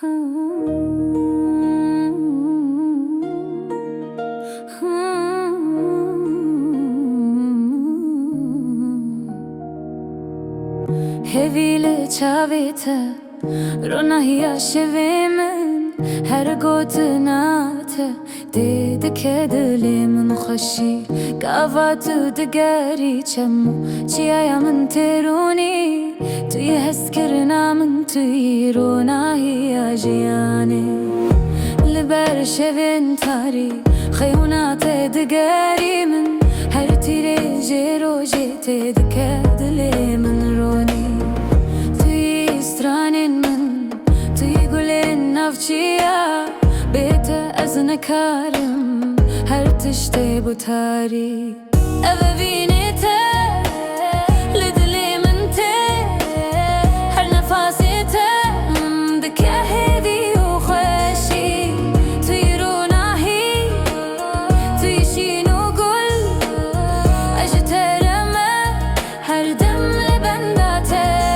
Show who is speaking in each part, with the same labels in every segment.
Speaker 1: Hevile çavete Ronahia şevimin Her godnate Dedi kedilimin xoşi Gavatı digeri çemu Çiyaya min teruni Tuyi heskirna min tuyi Ronahia jiyani Liber şevin tari Xeyunate digeri min Her tire jero jete Dikedilimin roni نفچیا بیت از نکارم هر تشته بوتاری اوینی ته لدلی من ته هر نفسی ته دکه هدی و خوشی توی روناهی توی شین و گل اجترمه هر دم لبنداته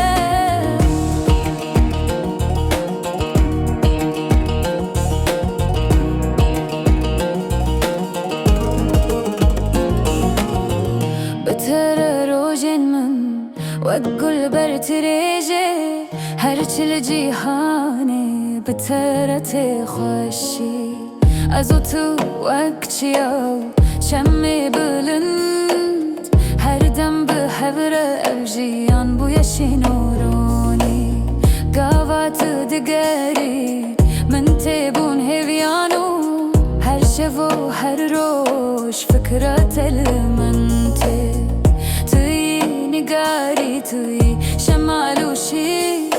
Speaker 1: وأقول برتريجي هرچل جيهاني بترتي خوشي أزوتو وأكتشيو شمي بلند هردم بحبرة أبجيان بو يشينوروني قاواتو دقاري من تيبون هيفيانو هر شفو هر روش فكرة المنتي نگاری توی شمال و شی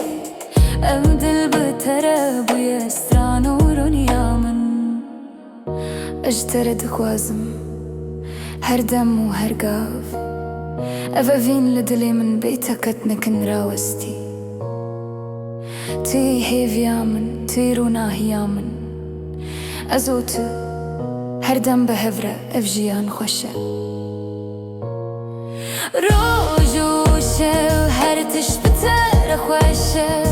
Speaker 1: ام دل بتره بوی استران و رونیا من اجتره دخوازم هر دم و هر قاف افافین لدلی من بیتکت نکن راوستی توی هیویا من توی روناهیا من ازوتو هر دم بهفره افجیان خوشه روج و شو هر تش بتر خوشه